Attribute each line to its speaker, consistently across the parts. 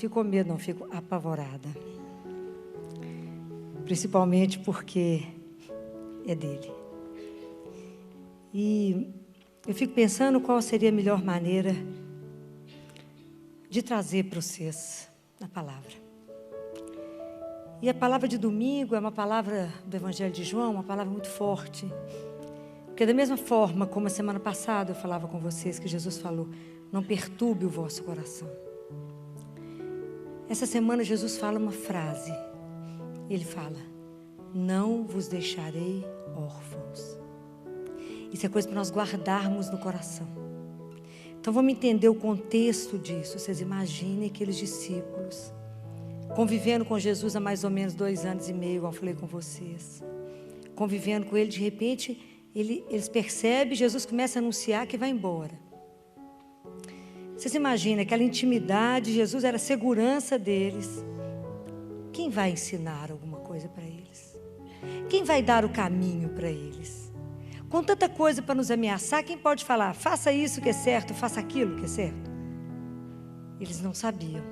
Speaker 1: fico com medo, não, fico apavorada. Principalmente porque é dele. E eu fico pensando qual seria a melhor maneira de trazer para vocês a palavra. E a palavra de domingo é uma palavra do Evangelho de João, uma palavra muito forte. Porque da mesma forma como a semana passada eu falava com vocês que Jesus falou, não perturbe o vosso coração. Essa semana Jesus fala uma frase. Ele fala, não vos deixarei órfãos. Isso é coisa para nós guardarmos no coração. Então vamos entender o contexto disso. Vocês imaginem aqueles discípulos convivendo com Jesus há mais ou menos 2 anos e meio, como eu falei com vocês. Convivendo com ele, de repente, eles percebem, Jesus começa a anunciar que vai embora. Vocês imaginam aquela intimidade, Jesus era a segurança deles. Quem vai ensinar alguma coisa para eles? Quem vai dar o caminho para eles? Com tanta coisa para nos ameaçar, quem pode falar, faça isso que é certo, faça aquilo que é certo? Eles não sabiam.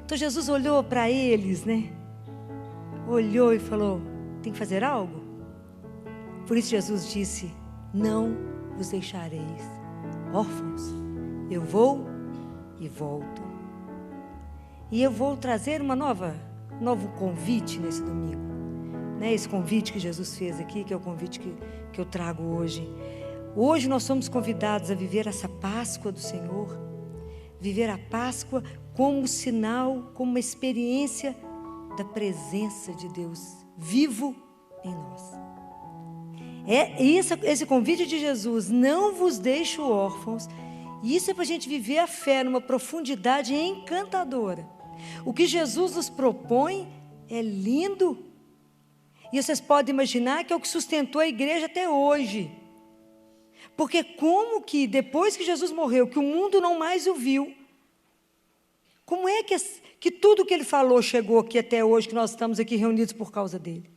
Speaker 1: Então Jesus olhou para eles, né? Olhou e falou, tem que fazer algo? Por isso Jesus disse, não vos deixareis órfãos. Eu vou e volto. E eu vou trazer novo convite nesse domingo. Né? Esse convite que Jesus fez aqui, que é o convite que eu trago hoje. Hoje nós somos convidados a viver essa Páscoa do Senhor. Viver a Páscoa como sinal, como uma experiência da presença de Deus vivo em nós. Esse convite de Jesus, não vos deixo órfãos. Isso é para a gente viver a fé numa profundidade encantadora. O que Jesus nos propõe é lindo. E vocês podem imaginar que é o que sustentou a igreja até hoje. Porque como que depois que Jesus morreu, que o mundo não mais o viu, como é que tudo que ele falou chegou aqui até hoje, que nós estamos aqui reunidos por causa dele?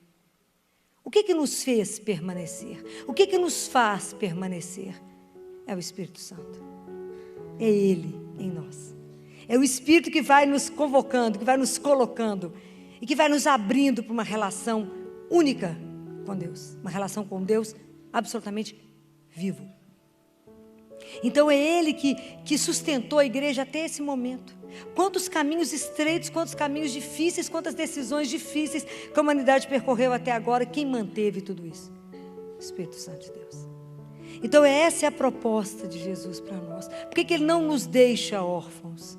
Speaker 1: O que nos fez permanecer? O que nos faz permanecer? É o Espírito Santo. É Ele em nós. É o Espírito que vai nos convocando, que vai nos colocando e que vai nos abrindo para uma relação única com Deus. Uma relação com Deus absolutamente vivo. Então é Ele que sustentou a igreja até esse momento. Quantos caminhos estreitos, quantos caminhos difíceis, quantas decisões difíceis que a humanidade percorreu até agora. Quem manteve tudo isso? O Espírito Santo de Deus. Então essa é a proposta de Jesus para nós. Por que Ele não nos deixa órfãos?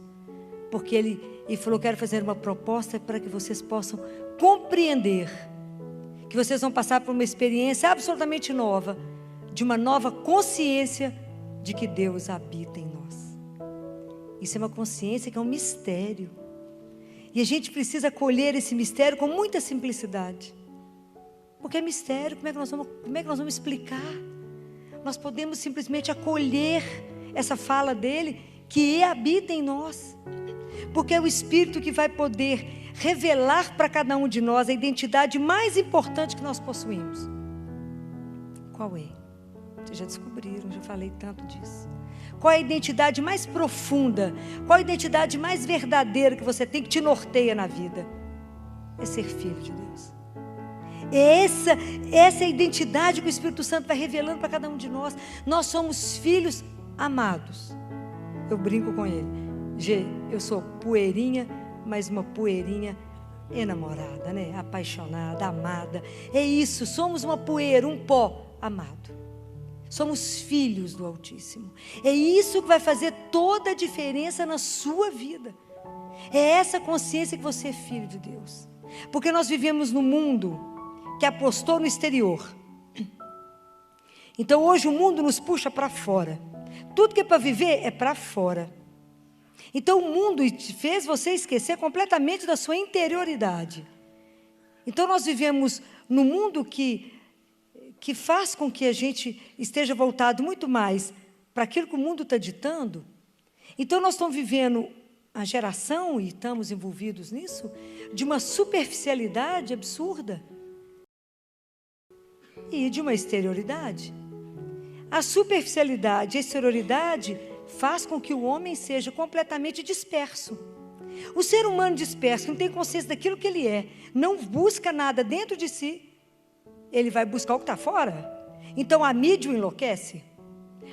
Speaker 1: Porque Ele falou, quero fazer uma proposta para que vocês possam compreender que vocês vão passar por uma experiência absolutamente nova, de uma nova consciência de que Deus habita em nós. Isso é uma consciência que é um mistério. E a gente precisa acolher esse mistério com muita simplicidade. Porque é mistério, como é que nós vamos explicar? Nós podemos simplesmente acolher essa fala dele, que habita em nós. Porque é o Espírito que vai poder revelar para cada um de nós a identidade mais importante que nós possuímos. Qual é? Vocês já descobriram, já falei tanto disso. Qual é a identidade mais profunda? Qual é a identidade mais verdadeira que você tem, que te norteia na vida? É ser filho de Deus. Essa é a identidade que o Espírito Santo vai revelando para cada um de nós. Nós somos filhos amados. Eu brinco com ele. Eu sou poeirinha, mas uma poeirinha enamorada, né? Apaixonada, amada. É isso, somos uma poeira, um pó amado. Somos filhos do Altíssimo. É isso que vai fazer toda a diferença na sua vida. É essa consciência que você é filho de Deus. Porque nós vivemos num mundo que apostou no exterior. Então hoje o mundo nos puxa para fora. Tudo que é para viver é para fora. Então o mundo fez você esquecer completamente da sua interioridade. Então nós vivemos num mundo que faz com que a gente esteja voltado muito mais para aquilo que o mundo está ditando. Então nós estamos vivendo a geração, e estamos envolvidos nisso, de uma superficialidade absurda e de uma exterioridade. A superficialidade e a exterioridade faz com que o homem seja completamente disperso. O ser humano disperso, que não tem consciência daquilo que ele é, não busca nada dentro de si, ele vai buscar o que está fora. Então a mídia o enlouquece,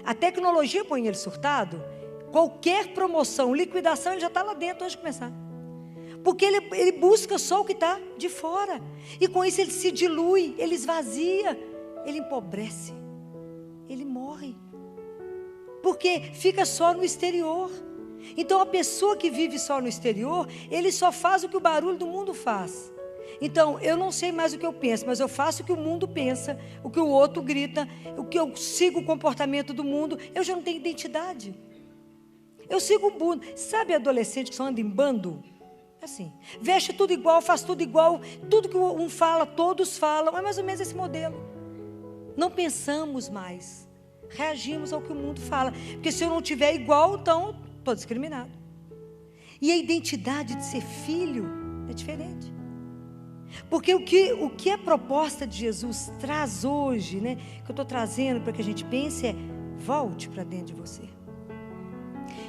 Speaker 1: a tecnologia põe ele surtado, qualquer promoção, liquidação, ele já está lá dentro antes de começar. Porque ele busca só o que está de fora. E com isso ele se dilui, ele esvazia, ele empobrece, ele morre. Porque fica só no exterior. Então a pessoa que vive só no exterior, ele só faz o que o barulho do mundo faz. Então eu não sei mais o que eu penso, mas eu faço o que o mundo pensa, o que o outro grita, o que eu sigo o comportamento do mundo. Eu já não tenho identidade. Eu sigo um bando. Sabe adolescente que só anda em bando? Assim, veste tudo igual, faz tudo igual, tudo que um fala, todos falam. É mais ou menos esse modelo. Não pensamos mais, reagimos ao que o mundo fala. Porque se eu não tiver igual, então estou discriminado. E a identidade de ser filho é diferente. Porque o que a proposta de Jesus traz hoje, né, que eu estou trazendo para que a gente pense é: volte para dentro de você.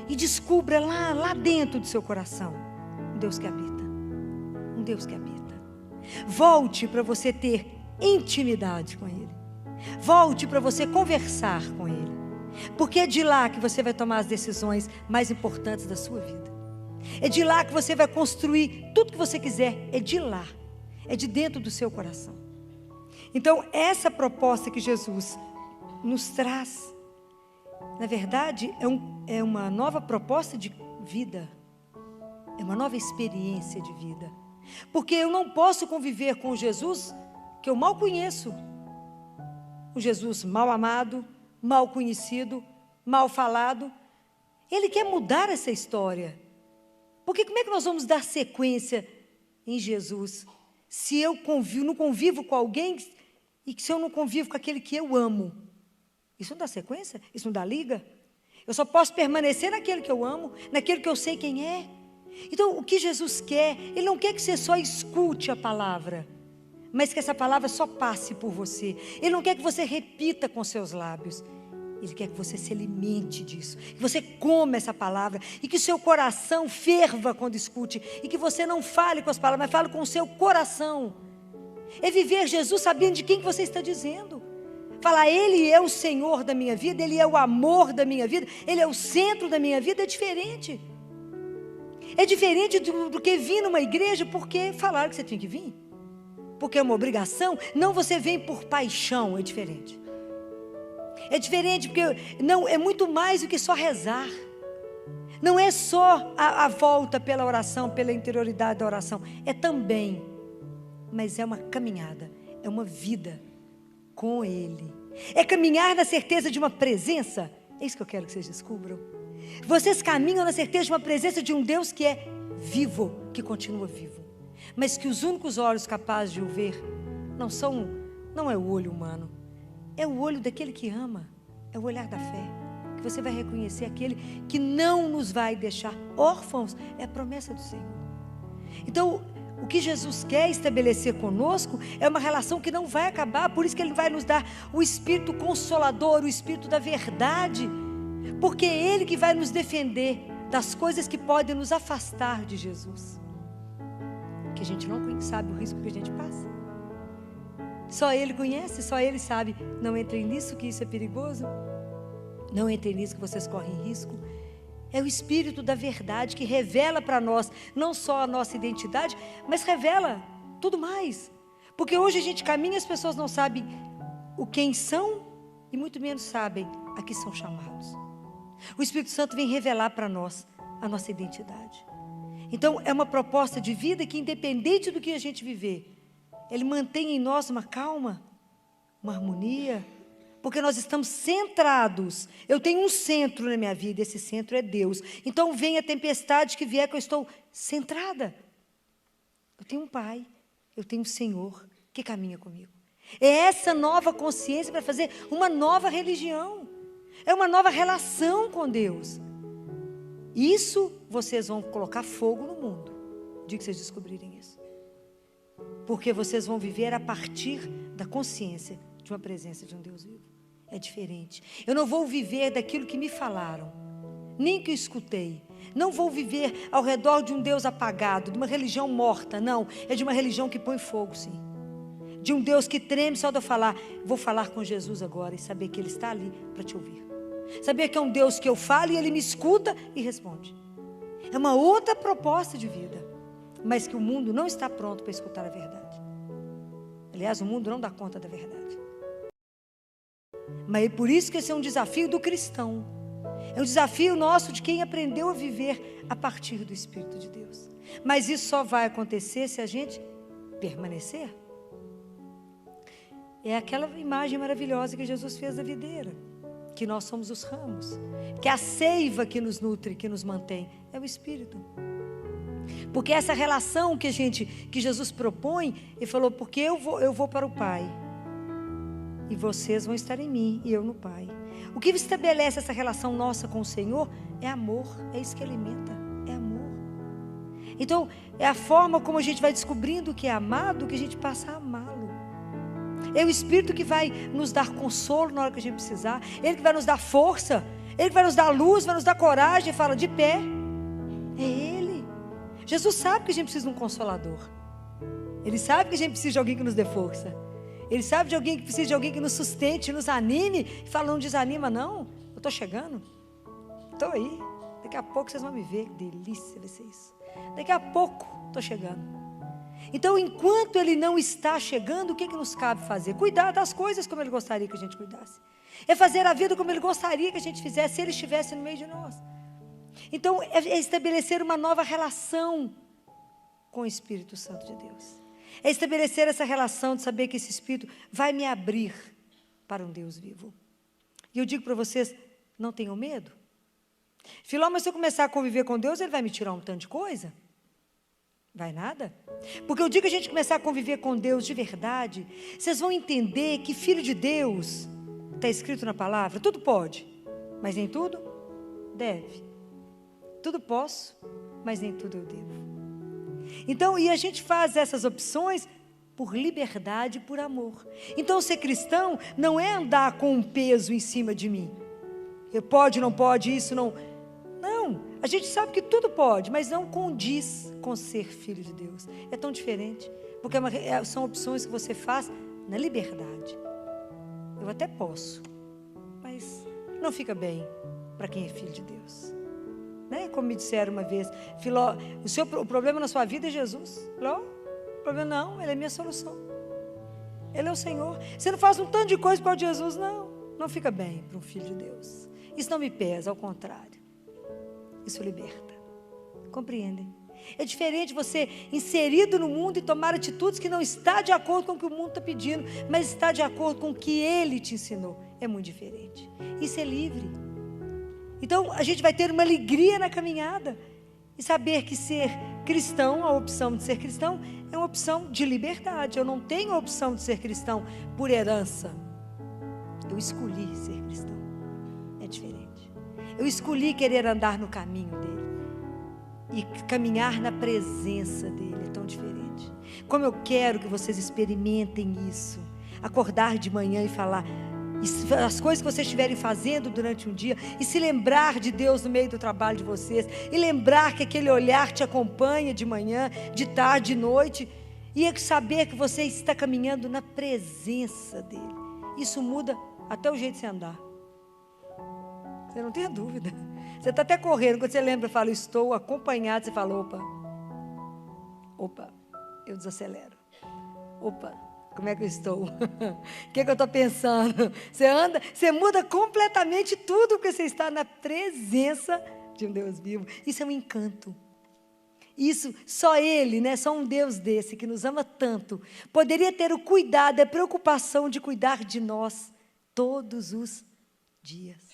Speaker 1: E descubra lá dentro do seu coração um Deus que habita. Um Deus que habita. Volte para você ter intimidade com Ele. Volte para você conversar com Ele. Porque é de lá que você vai tomar as decisões mais importantes da sua vida. É de lá que você vai construir tudo que você quiser. É de lá. É de dentro do seu coração. Então, essa proposta que Jesus nos traz, na verdade, é uma nova proposta de vida. É uma nova experiência de vida. Porque eu não posso conviver com o Jesus que eu mal conheço. O Jesus mal amado, mal conhecido, mal falado. Ele quer mudar essa história. Porque como é que nós vamos dar sequência em Jesus se eu não convivo com alguém e se eu não convivo com aquele que eu amo? Isso não dá sequência? Isso não dá liga? Eu só posso permanecer naquele que eu amo, naquele que eu sei quem é. Então, o que Jesus quer, Ele não quer que você só escute a palavra, mas que essa palavra só passe por você. Ele não quer que você repita com seus lábios. Ele quer que você se alimente disso, que você coma essa palavra e que o seu coração ferva quando escute, e que você não fale com as palavras, mas fale com o seu coração. É viver Jesus sabendo de quem que você está dizendo. Falar: Ele é o Senhor da minha vida, Ele é o amor da minha vida, Ele é o centro da minha vida. É diferente. É diferente do que vir numa igreja porque falaram que você tinha que vir, porque é uma obrigação. Não, você vem por paixão. É diferente. É diferente porque não, é muito mais do que só rezar. Não é só a volta pela oração, pela interioridade da oração. É também, mas é uma caminhada, é uma vida com Ele. É caminhar na certeza de uma presença. É isso que eu quero que vocês descubram. Vocês caminham na certeza de uma presença de um Deus que é vivo, que continua vivo, mas que os únicos olhos capazes de o ver não é o olho humano, é o olho daquele que ama, é o olhar da fé, que você vai reconhecer aquele que não nos vai deixar órfãos. É a promessa do Senhor. Então, o que Jesus quer estabelecer conosco é uma relação que não vai acabar. Por isso que Ele vai nos dar o Espírito Consolador, o Espírito da verdade, porque é Ele que vai nos defender das coisas que podem nos afastar de Jesus, que a gente não sabe o risco que a gente passa. Só Ele conhece, só Ele sabe. Não entrem nisso, que isso é perigoso. Não entrem nisso, que vocês correm risco. É o Espírito da verdade que revela para nós não só a nossa identidade, mas revela tudo mais. Porque hoje a gente caminha e as pessoas não sabem o quem são e muito menos sabem a que são chamados. O Espírito Santo vem revelar para nós a nossa identidade. Então é uma proposta de vida que, independente do que a gente viver, Ele mantém em nós uma calma, uma harmonia, porque nós estamos centrados. Eu tenho um centro na minha vida, esse centro é Deus. Então vem a tempestade que vier, que eu estou centrada. Eu tenho um Pai, eu tenho um Senhor que caminha comigo. É essa nova consciência para fazer uma nova religião. É uma nova relação com Deus. Isso vocês vão colocar fogo no mundo, o dia que vocês descobrirem isso. Porque vocês vão viver a partir da consciência de uma presença de um Deus vivo. É diferente. Eu não vou viver daquilo que me falaram, nem que eu escutei, Não vou viver ao redor de um Deus apagado, de uma religião morta, não. É de uma religião que põe fogo, sim. De um Deus que treme só de eu falar. Vou falar com Jesus agora e saber que Ele está ali para te ouvir. Saber que é um Deus que eu falo e Ele me escuta e responde. É uma outra proposta de vida, mas que o mundo não está pronto para escutar a verdade. Aliás, o mundo não dá conta da verdade. Mas é por isso que esse é um desafio do cristão. É um desafio nosso de quem aprendeu a viver a partir do Espírito de Deus. Mas isso só vai acontecer se a gente permanecer. É aquela imagem maravilhosa que Jesus fez da videira, que nós somos os ramos, que a seiva que nos nutre, que nos mantém, é o Espírito. Porque essa relação que Jesus propõe, Ele falou, porque eu vou para o Pai, e vocês vão estar em mim, e eu no Pai. O que estabelece essa relação nossa com o Senhor é amor, é isso que alimenta, é amor. Então, é a forma como a gente vai descobrindo que é amado, que a gente passa a amá-lo. É o Espírito que vai nos dar consolo na hora que a gente precisar. Ele que vai nos dar força. Ele que vai nos dar luz, vai nos dar coragem. Fala de pé. É Ele. Jesus sabe que a gente precisa de um consolador. Ele sabe que a gente precisa de alguém que nos dê força. Ele sabe de alguém que precisa de alguém que nos sustente, nos anime. E fala, não desanima não. Eu estou chegando. Estou aí. Daqui a pouco vocês vão me ver. Que delícia vai ser isso. Daqui a pouco estou chegando. Então, enquanto Ele não está chegando, o que nos cabe fazer? Cuidar das coisas como Ele gostaria que a gente cuidasse. É fazer a vida como Ele gostaria que a gente fizesse, se Ele estivesse no meio de nós. Então, é estabelecer uma nova relação com o Espírito Santo de Deus. É estabelecer essa relação de saber que esse Espírito vai me abrir para um Deus vivo. E eu digo para vocês, não tenham medo. Filó, mas se eu começar a conviver com Deus, Ele vai me tirar um tanto de coisa? Vai nada? Porque o dia que a gente começar a conviver com Deus de verdade, vocês vão entender que filho de Deus, está escrito na palavra, tudo pode, mas nem tudo deve. Tudo posso, mas nem tudo eu devo. Então, e a gente faz essas opções por liberdade e por amor. Então, ser cristão não é andar com um peso em cima de mim. Eu pode, não pode, isso não. Não, a gente sabe que tudo pode, mas não condiz com ser filho de Deus. É tão diferente, porque são opções que você faz na liberdade. Eu até posso, mas não fica bem para quem é filho de Deus. Né? Como me disseram uma vez, Filó, o problema na sua vida é Jesus. Filó, o problema não, Ele é a minha solução. Ele é o Senhor. Você não faz um tanto de coisa para Jesus, não fica bem para um filho de Deus. Isso não me pesa, ao contrário. Isso liberta. Compreendem? É diferente você inserido no mundo e tomar atitudes que não está de acordo com o que o mundo está pedindo, mas está de acordo com o que Ele te ensinou. É muito diferente. Isso é livre. Então, a gente vai ter uma alegria na caminhada e saber que ser cristão, a opção de ser cristão, é uma opção de liberdade. Eu não tenho a opção de ser cristão por herança. Eu escolhi ser cristão. É diferente. Eu escolhi querer andar no caminho dele e caminhar na presença dele. É tão diferente. Como eu quero que vocês experimentem isso. Acordar de manhã e falar as coisas que vocês estiverem fazendo durante um dia e se lembrar de Deus no meio do trabalho de vocês e lembrar que aquele olhar te acompanha de manhã, de tarde, de noite e saber que você está caminhando na presença dele. Isso muda até o jeito de você andar. Você não tem dúvida. Você está até correndo, quando você lembra, fala, estou acompanhado, você fala, opa, eu desacelero. Opa, como é que eu estou? O que eu estou pensando? Você anda, você muda completamente tudo, porque você está na presença de um Deus vivo. Isso é um encanto. Isso, só Ele, né? Só um Deus desse, que nos ama tanto, poderia ter o cuidado, a preocupação de cuidar de nós todos os dias.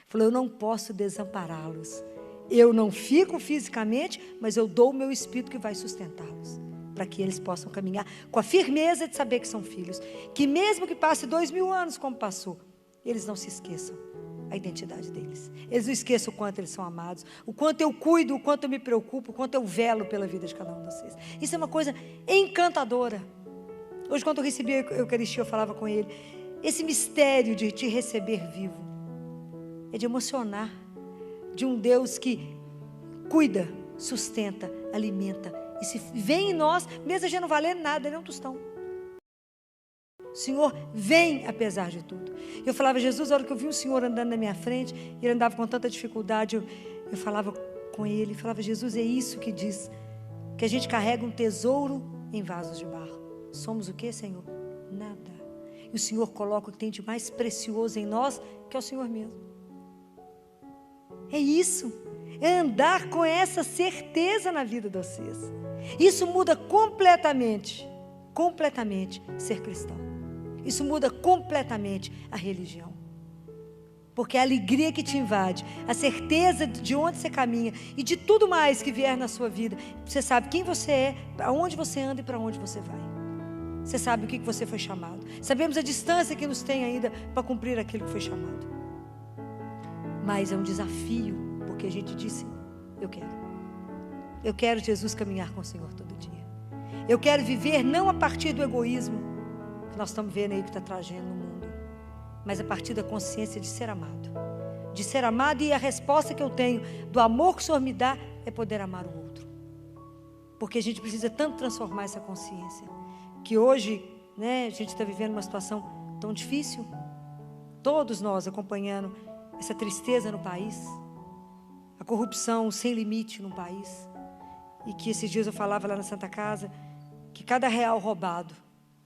Speaker 1: Falou, eu não posso desampará-los. Eu não fico fisicamente, mas eu dou o meu Espírito que vai sustentá-los, para que eles possam caminhar com a firmeza de saber que são filhos. Que mesmo que passe 2000 anos como passou, eles não se esqueçam a identidade deles. Eles não esqueçam o quanto eles são amados, o quanto eu cuido, o quanto eu me preocupo, o quanto eu velo pela vida de cada um de vocês. Isso é uma coisa encantadora. Hoje, quando eu recebi a Eucaristia, eu falava com ele, esse mistério de te receber vivo, é de emocionar, de um Deus que cuida, sustenta, alimenta. E se vem em nós, mesmo a gente não valer nada, nem um tostão. O Senhor vem apesar de tudo. Eu falava, Jesus, a hora que eu vi um Senhor andando na minha frente, e ele andava com tanta dificuldade, eu falava com ele, falava, Jesus, é isso que diz, que a gente carrega um tesouro em vasos de barro. Somos o que, Senhor? Nada. E o Senhor coloca o que tem de mais precioso em nós, que é o Senhor mesmo. É isso. É andar com essa certeza na vida de vocês. Isso muda completamente ser cristão. Isso muda completamente a religião. Porque a alegria que te invade, a certeza de onde você caminha e de tudo mais que vier na sua vida, você sabe quem você é, aonde você anda e para onde você vai. Você sabe o que você foi chamado. Sabemos a distância que nos tem ainda para cumprir aquilo que foi chamado. Mas é um desafio, porque a gente disse, eu quero. Eu quero, Jesus, caminhar com o Senhor todo dia. Eu quero viver não a partir do egoísmo, que nós estamos vendo aí que está trazendo no mundo, mas a partir da consciência de ser amado. De ser amado, e a resposta que eu tenho do amor que o Senhor me dá é poder amar o outro. Porque a gente precisa tanto transformar essa consciência, que hoje, né, a gente está vivendo uma situação tão difícil, todos nós acompanhando essa tristeza no país, a corrupção sem limite no país, e que esses dias eu falava lá na Santa Casa, que cada real roubado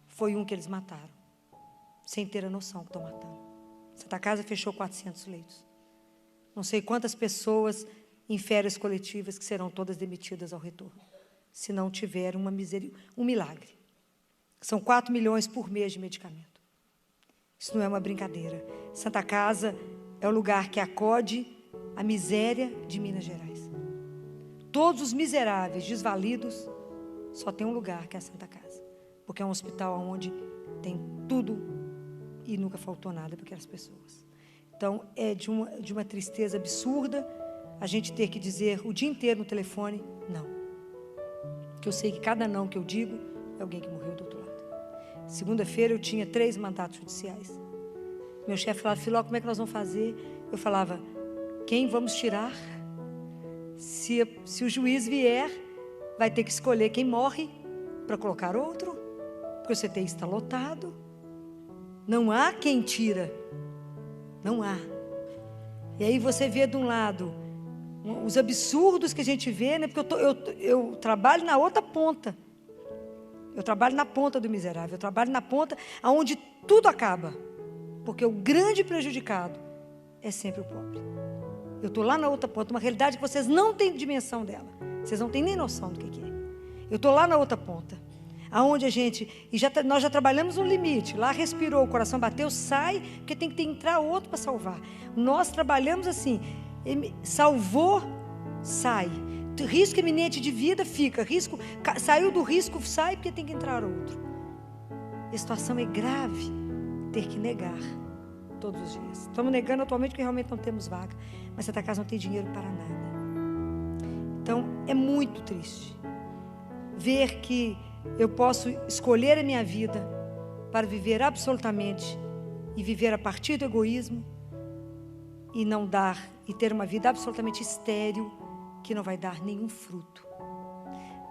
Speaker 1: foi um que eles mataram, sem ter a noção que estão matando. Santa Casa fechou 400 leitos. Não sei quantas pessoas em férias coletivas que serão todas demitidas ao retorno, se não tiver um milagre. São 4 milhões por mês de medicamento. Isso não é uma brincadeira. Santa Casa é o lugar que acode a miséria de Minas Gerais. Todos os miseráveis, desvalidos, só tem um lugar que é a Santa Casa. Porque é um hospital onde tem tudo e nunca faltou nada para aquelas pessoas. Então, é de uma tristeza absurda a gente ter que dizer o dia inteiro no telefone, não. Porque eu sei que cada não que eu digo é alguém que morreu do outro lado. Segunda-feira eu tinha 3 mandatos judiciais. Meu chefe falava, Filó, como é que nós vamos fazer? Eu falava, quem vamos tirar? Se o juiz vier, vai ter que escolher quem morre para colocar outro, porque o CTI está lotado. Não há quem tira. Não há. E aí você vê de um lado os absurdos que a gente vê, né? Porque eu trabalho na outra ponta. Eu trabalho na ponta do miserável. Eu trabalho na ponta onde tudo acaba. Porque o grande prejudicado é sempre o pobre. Eu estou lá na outra ponta, uma realidade que vocês não têm dimensão dela. Vocês não têm nem noção do que é. Eu estou lá na outra ponta, aonde a gente, nós já trabalhamos no limite, lá respirou, o coração bateu, sai, porque tem que entrar outro para salvar. Nós trabalhamos assim, salvou, sai. Risco iminente de vida, fica. Saiu do risco, sai, porque tem que entrar outro. A situação é grave, ter que negar todos os dias. Estamos negando atualmente porque realmente não temos vaga, mas Santa Casa não tem dinheiro para nada. Então, é muito triste ver que eu posso escolher a minha vida para viver absolutamente e viver a partir do egoísmo e não dar, e ter uma vida absolutamente estéril que não vai dar nenhum fruto.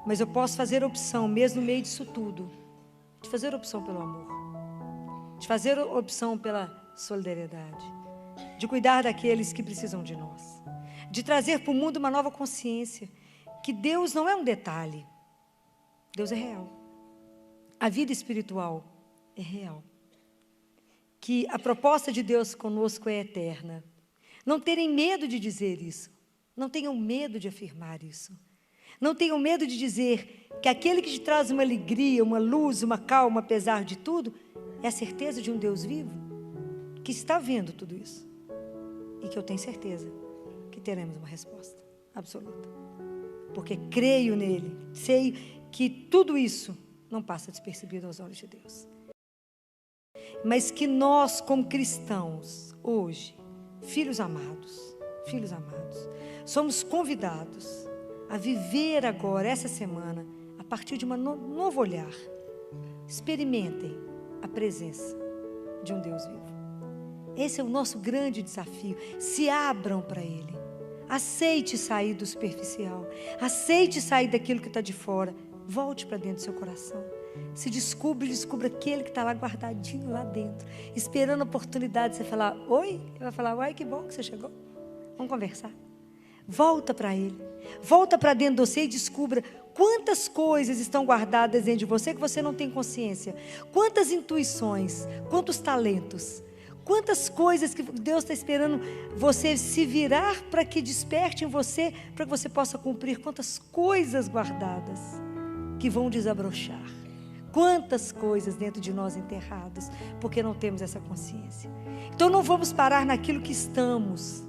Speaker 1: Mas eu posso fazer opção, mesmo no meio disso tudo, de fazer opção pelo amor, de fazer opção pela solidariedade, de cuidar daqueles que precisam de nós, de trazer para o mundo uma nova consciência, que Deus não é um detalhe, Deus é real. A vida espiritual é real. Que a proposta de Deus conosco é eterna. Não terem medo de dizer isso. Não tenham medo de afirmar isso. Não tenham medo de dizer que aquele que te traz uma alegria, uma luz, uma calma, apesar de tudo, é a certeza de um Deus vivo, que está vendo tudo isso. E que eu tenho certeza que teremos uma resposta absoluta. Porque creio nele, sei que tudo isso não passa despercebido aos olhos de Deus. Mas que nós, como cristãos, hoje, filhos amados, somos convidados a viver agora, essa semana, a partir de um novo olhar. Experimentem a presença de um Deus vivo. Esse é o nosso grande desafio. Se abram para Ele. Aceite sair do superficial. Aceite sair daquilo que está de fora. Volte para dentro do seu coração. Se descubra aquele que está lá guardadinho lá dentro, esperando a oportunidade de você falar, oi? Ele vai falar, uai, que bom que você chegou. Vamos conversar. Volta para ele. Volta para dentro de você e descubra quantas coisas estão guardadas dentro de você que você não tem consciência. Quantas intuições, quantos talentos, quantas coisas que Deus está esperando você se virar para que desperte em você, para que você possa cumprir. Quantas coisas guardadas que vão desabrochar. Quantas coisas dentro de nós enterradas, porque não temos essa consciência. Então não vamos parar naquilo que estamos.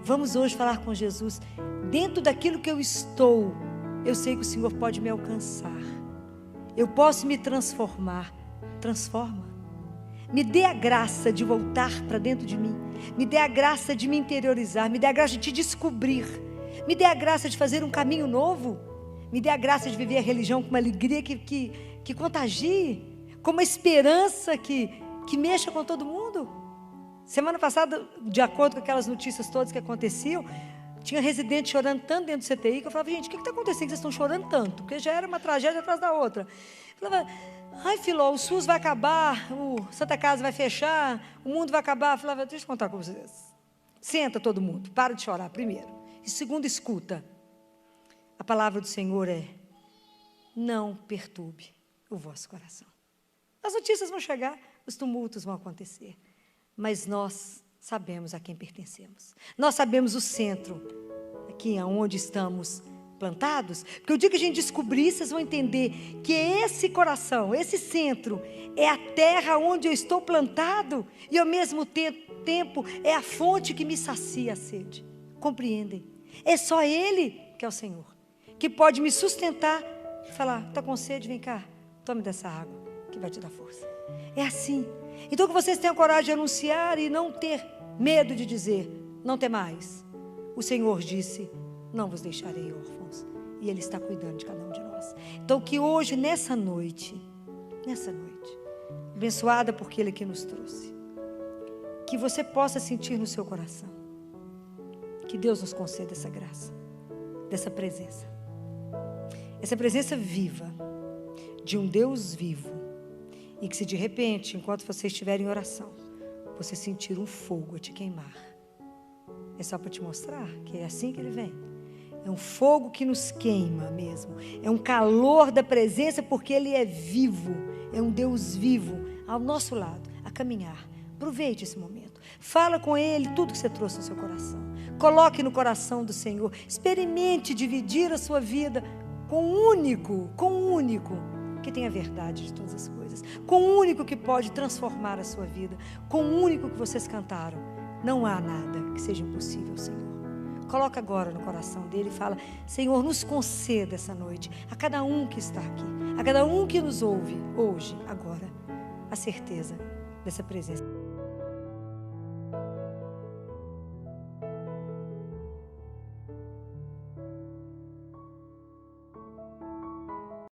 Speaker 1: Vamos hoje falar com Jesus. Dentro daquilo que eu estou, eu sei que o Senhor pode me alcançar. Eu posso me transformar. Transforma. Me dê a graça de voltar para dentro de mim. Me dê a graça de me interiorizar. Me dê a graça de te descobrir. Me dê a graça de fazer um caminho novo. Me dê a graça de viver a religião com uma alegria que contagie, com uma esperança que mexa com todo mundo. Semana passada, de acordo com aquelas notícias todas que aconteciam, tinha residente chorando tanto dentro do CTI, que eu falava, gente, o que está acontecendo que vocês estão chorando tanto? Porque já era uma tragédia atrás da outra. Eu falava, ai, Filó, o SUS vai acabar, o Santa Casa vai fechar, o mundo vai acabar. Eu falava, deixa eu contar com vocês. Senta todo mundo, para de chorar primeiro. E segundo, escuta. A palavra do Senhor é, não perturbe o vosso coração. As notícias vão chegar, os tumultos vão acontecer, mas nós sabemos a quem pertencemos. Nós sabemos o centro, aqui onde estamos plantados, porque o dia que a gente descobrir, vocês vão entender que esse coração, esse centro, é a terra onde eu estou plantado, e ao mesmo tempo é a fonte que me sacia a sede. Compreendem? É só Ele que é o Senhor, que pode me sustentar e falar, está com sede, vem cá, tome dessa água, que vai te dar força. É assim. Então que vocês tenham coragem de anunciar e não ter medo de dizer, não tem mais. O Senhor disse, não vos deixarei órfãos, e Ele está cuidando de cada um de nós. Então que hoje, nessa noite, abençoada porque Ele aqui nos trouxe, que você possa sentir no seu coração, que Deus nos conceda essa graça, dessa presença. Essa presença viva, de um Deus vivo, e que se de repente, enquanto você estiver em oração, você sentir um fogo a te queimar, é só para te mostrar que é assim que Ele vem. É um fogo que nos queima mesmo, é um calor da presença, porque Ele é vivo, é um Deus vivo, ao nosso lado, a caminhar. Aproveite esse momento, fala com Ele tudo que você trouxe no seu coração, coloque no coração do Senhor, experimente dividir a sua vida com o único que tem a verdade de todas as coisas, com o único que pode transformar a sua vida, com o único que vocês cantaram. Não há nada que seja impossível, Senhor. Coloca agora no coração dele e fala, Senhor, nos conceda essa noite, a cada um que está aqui, a cada um que nos ouve hoje, agora, a certeza dessa presença.